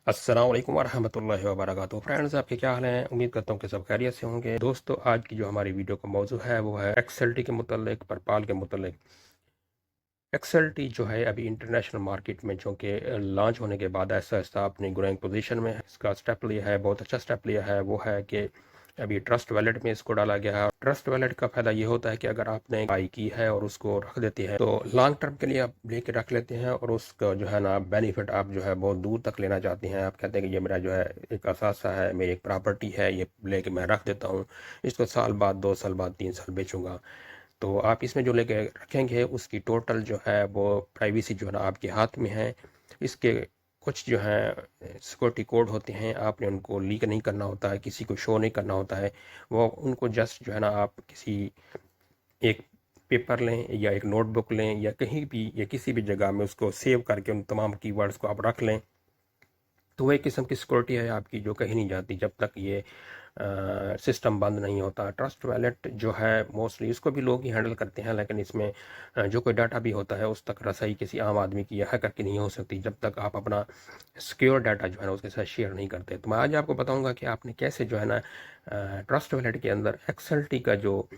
अस्सलाम वालेकुम वरहमतुल्लाहि वबरकातुहू। फ्रेंड्स, आपके क्या हाल हैं? उम्मीद करता हूँ कि सब खैरियत से होंगे। दोस्तों, आज की जो हमारी वीडियो का मौजू है वो है एक्सएलटी के मुतल्लिक, परपाल के मुतल्लिक। एक्सएलटी जो है अभी इंटरनेशनल मार्केट में जो कि लॉन्च होने के बाद ऐसा ऐसा अपनी ग्रोइंग पोजीशन में है। इसका स्टेप लिया है, बहुत अच्छा स्टेप लिया है, वो है कि अभी ट्रस्ट वैलेट में इसको डाला गया है। ट्रस्ट वैलेट का फायदा ये होता है कि अगर आपने बाई की है और उसको रख देते हैं तो लॉन्ग टर्म के लिए आप लेके रख लेते हैं, और उसका जो है ना बेनिफिट आप जो है बहुत दूर तक लेना चाहते हैं। आप कहते हैं कि ये मेरा जो है एक असासा है, मेरी एक प्रॉपर्टी है, ये लेके मैं रख देता हूँ, इसको साल बाद, 2 साल बाद, 3 साल बेचूंगा। तो आप इसमें जो लेके रखेंगे उसकी टोटल जो है वो प्राइवेसी जो है ना आपके हाथ में है। इसके कुछ जो है सिक्योरिटी कोड होते हैं, आपने उनको लीक नहीं करना होता है, किसी को शो नहीं करना होता है। वो उनको जस्ट जो है ना आप किसी एक पेपर लें या एक नोटबुक लें या कहीं भी या किसी भी जगह में उसको सेव करके उन तमाम कीवर्ड्स को आप रख लें, तो वो एक किस्म की सिक्योरिटी है आपकी जो कहीं नहीं जाती जब तक ये सिस्टम बंद नहीं होता। ट्रस्ट वैलेट जो है मोस्टली इसको भी लोग ही हैंडल करते हैं, लेकिन इसमें जो कोई डाटा भी होता है उस तक रसाई किसी आम आदमी की या हैकर की नहीं हो सकती जब तक आप अपना सिक्योर डाटा जो है ना उसके साथ शेयर नहीं करते। तो मैं आज आपको बताऊंगा कि आपने कैसे जो है ना ट्रस्ट वैलेट के अंदर एक्सएलटी का जो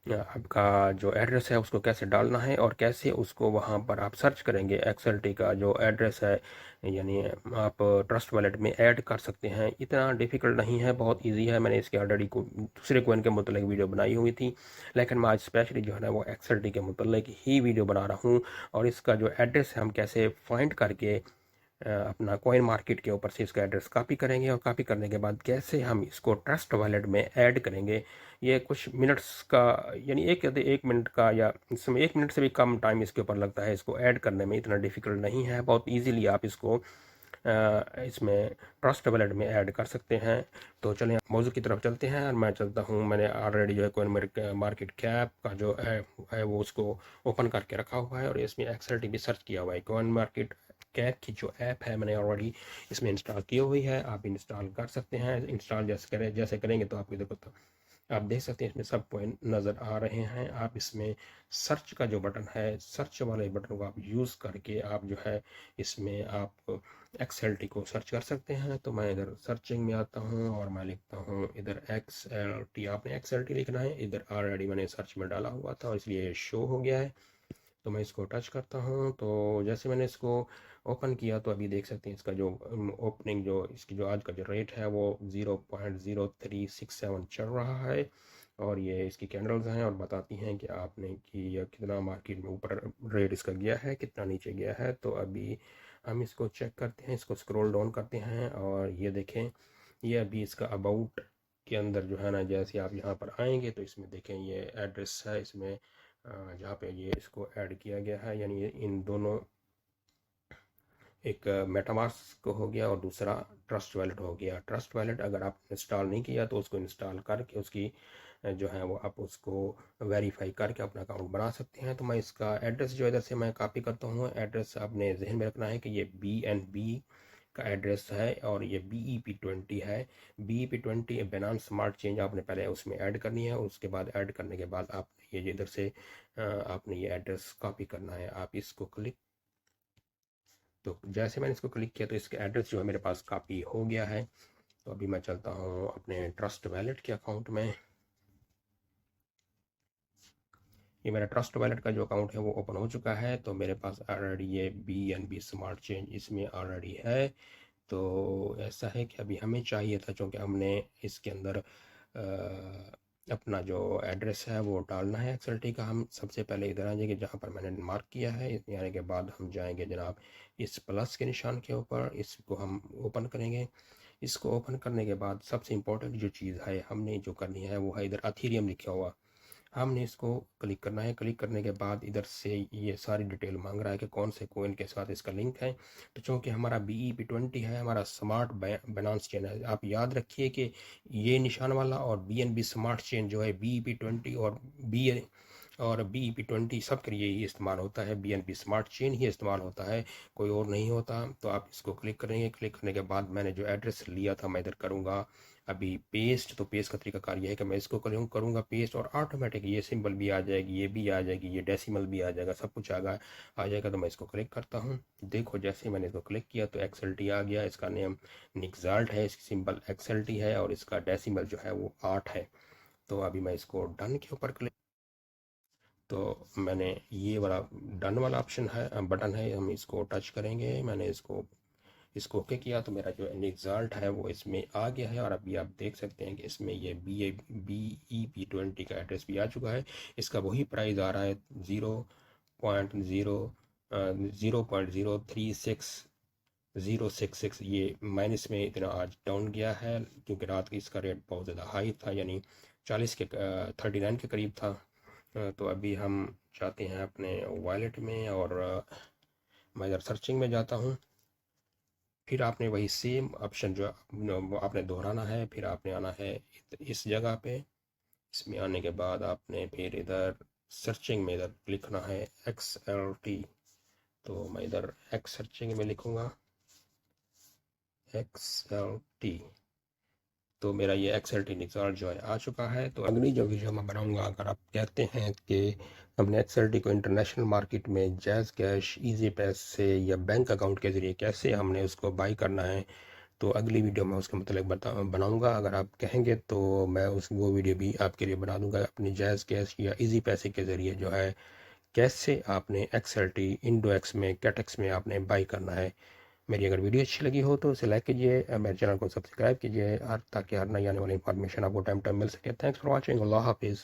आपका जो एड्रेस है उसको कैसे डालना है और कैसे उसको वहाँ पर आप सर्च करेंगे। एक्सएलटी का जो एड्रेस है यानी आप ट्रस्ट वॉलेट में ऐड कर सकते हैं। इतना डिफ़िकल्ट नहीं है, बहुत इजी है। मैंने इसके ऑलरेडी को दूसरे कोइन के मुतल्लिक वीडियो बनाई हुई थी, लेकिन मैं आज स्पेशली जो है ना वो एक्सएलटी के मुतल्लिक ही वीडियो बना रहा हूँ। और इसका जो एड्रेस है हम कैसे फाइंड करके अपना कॉइन मार्केट के ऊपर से इसका एड्रेस कॉपी करेंगे और कॉपी करने के बाद कैसे हम इसको ट्रस्ट वॉलेट में ऐड करेंगे, ये कुछ मिनट्स का यानी एक मिनट का या इसमें 1 मिनट से भी कम टाइम इसके ऊपर लगता है। इसको ऐड करने में इतना डिफ़िकल्ट नहीं है, बहुत ईजीली आप इसको इसमें ट्रस्ट वॉलेट में ऐड कर सकते हैं। तो चलें मौजू की तरफ चलते हैं और मैं चलता हूँ। मैंने ऑलरेडी जो है कॉइन मार्केट कैप का जो है वो उसको ओपन करके रखा हुआ है और इसमें एक्सएलटी भी सर्च किया हुआ है। कॉइन मार्केट कैप की जो ऐप है मैंने ऑलरेडी इसमें इंस्टॉल की हुई है, आप इंस्टॉल कर सकते हैं। इंस्टॉल जैसे करेंगे तो आपको देखो तो आप देख सकते हैं इसमें सब पॉइंट नज़र आ रहे हैं। आप इसमें सर्च का जो बटन है, सर्च वाले बटन को आप यूज़ करके आप जो है इसमें आप एक्सएलटी को सर्च कर सकते हैं। तो मैं इधर सर्चिंग में आता हूँ और मैं लिखता हूँ इधर एक्सएलटी। आपने एक्सएलटी लिखना है, इधर ऑलरेडी मैंने सर्च में डाला हुआ था और इसलिए शो हो गया है। तो मैं इसको टच करता हूँ, तो जैसे मैंने इसको ओपन किया तो अभी देख सकते हैं इसका जो ओपनिंग जो इसकी जो आज का जो रेट है वो 0.0367 चल रहा है। और ये इसकी कैंडल्स हैं और बताती हैं कि आपने कि यह कितना मार्केट में ऊपर रेट इसका गया है, कितना नीचे गया है। तो अभी हम इसको चेक करते हैं, इसको स्क्रॉल डाउन करते हैं और ये देखें ये अभी इसका अबाउट के अंदर जो है ना, जैसे आप यहाँ पर आएंगे तो इसमें देखें ये एड्रेस है इसमें जहाँ पे ये इसको ऐड किया गया है, यानी इन दोनों एक मेटामास्क हो गया और दूसरा ट्रस्ट वैलेट हो गया। ट्रस्ट वैलेट अगर आप इंस्टॉल नहीं किया तो उसको इंस्टॉल करके उसकी जो है वो आप उसको वेरीफाई करके अपना अकाउंट बना सकते हैं। तो मैं इसका एड्रेस जो इधर से मैं कॉपी करता हूँ, एड्रेस आपने जहन में रखना है कि ये BNB का एड्रेस है और ये BEP20 है। BEP20 बिनांस स्मार्ट चेंज आपने पहले उसमें ऐड करनी है, उसके बाद ऐड करने के बाद आप ये इधर से आपने ये एड्रेस कॉपी करना है। आप इसको क्लिक, तो जैसे मैंने इसको क्लिक किया तो इसका एड्रेस जो है मेरे पास कॉपी हो गया है। तो अभी मैं चलता हूँ अपने ट्रस्ट वैलेट के अकाउंट में। ये मेरा ट्रस्ट वैलेट का जो अकाउंट है वो ओपन हो चुका है, तो मेरे पास ऑलरेडी ये BNB स्मार्ट चेंज इसमें ऑलरेडी है। तो ऐसा है कि अभी हमें चाहिए था, क्योंकि हमने इसके अंदर अपना जो एड्रेस है वो डालना है एक्सएलटी का। हम सबसे पहले इधर आ जाएंगे जहाँ पर मैंने मार्क किया है, यानी के बाद हम जाएंगे जनाब इस प्लस के निशान के ऊपर, इसको हम ओपन करेंगे। इसको ओपन करने के बाद सबसे इम्पोर्टेंट जो चीज़ है हमने जो करनी है वो है इधर अथीरियम लिखा हुआ, हमने इसको क्लिक करना है। क्लिक करने के बाद इधर से ये सारी डिटेल मांग रहा है कि कौन से कोइन के साथ इसका लिंक है। तो चूँकि हमारा BEP20 है, हमारा स्मार्ट बाइनेंस चेन है, आप याद रखिए कि ये निशान वाला और BNB स्मार्ट चेन जो है BEP20 और और BEP20 सब के लिए ही इस्तेमाल होता है, BNB स्मार्ट चेन ही इस्तेमाल होता है, कोई और नहीं होता। तो आप इसको क्लिक करेंगे, क्लिक करने के बाद मैंने जो एड्रेस लिया था मैं इधर करूँगा अभी पेस्ट। तो पेस्ट का तरीकाकार ये है कि मैं इसको करूँगा पेस्ट, और ऑटोमेटिक ये सिंबल भी आ जाएगी, ये भी आ जाएगी, ये डेसिमल भी आ जाएगा, सब कुछ आ जाएगा। तो मैं इसको क्लिक करता हूँ। देखो जैसे ही मैंने इसको क्लिक किया तो XLT आ गया, इसका नेम निक्साल्ट है, इसकी सिंबल XLT है और इसका डेसिमल जो है वो 8 है। तो अभी मैं इसको डन के ऊपर क्लिक, तो मैंने ये वाला डन वाला ऑप्शन है, बटन है, हम इसको टच करेंगे। मैंने इसको ओके किया तो मेरा जो निक्साल्ट है वो इसमें आ गया है। और अभी आप देख सकते हैं कि इसमें ये BEP20 का एड्रेस भी आ चुका है। इसका वही प्राइस आ रहा है 0.036 ये माइनस में इतना आज डाउन गया है, क्योंकि रात की इसका रेट बहुत ज़्यादा हाई था, यानी 39 के करीब था। तो अभी हम जाते हैं अपने वॉलेट में और मैं इधर सर्चिंग में जाता हूँ। फिर आपने वही सेम ऑप्शन जो आपने दोहराना है, फिर आपने आना है इस जगह पे। इसमें आने के बाद आपने फिर इधर सर्चिंग में इधर लिखना है XLT। तो मैं इधर X सर्चिंग में लिखूँगा XLT। तो मेरा ये XLT निक्साल्ट जो है आ चुका है। तो अगली जो वीडियो मैं बनाऊंगा, अगर आप कहते हैं कि हमने XLT को इंटरनेशनल मार्केट में जैज़ कैश, इजी पैस से या बैंक अकाउंट के ज़रिए कैसे हमने उसको बाई करना है, तो अगली वीडियो में उसके मतलब बनाऊंगा। अगर आप कहेंगे तो मैं वो वीडियो भी आपके लिए बना दूंगा, अपनी जैज़ कैश या इजी पैसे के ज़रिए जो है कैसे आपने XLT इंडोएक्स में, कैटेक्स में आपने बाई करना है। मेरी अगर वीडियो अच्छी लगी हो तो उसे लाइक कीजिए, मेरे चैनल को सब्सक्राइब कीजिए, ताकि हर नई आने वाली इन्फॉर्मेशन आपको टाइम टाइम मिल सके। Thanks for watching. अल्लाह हाफिज़।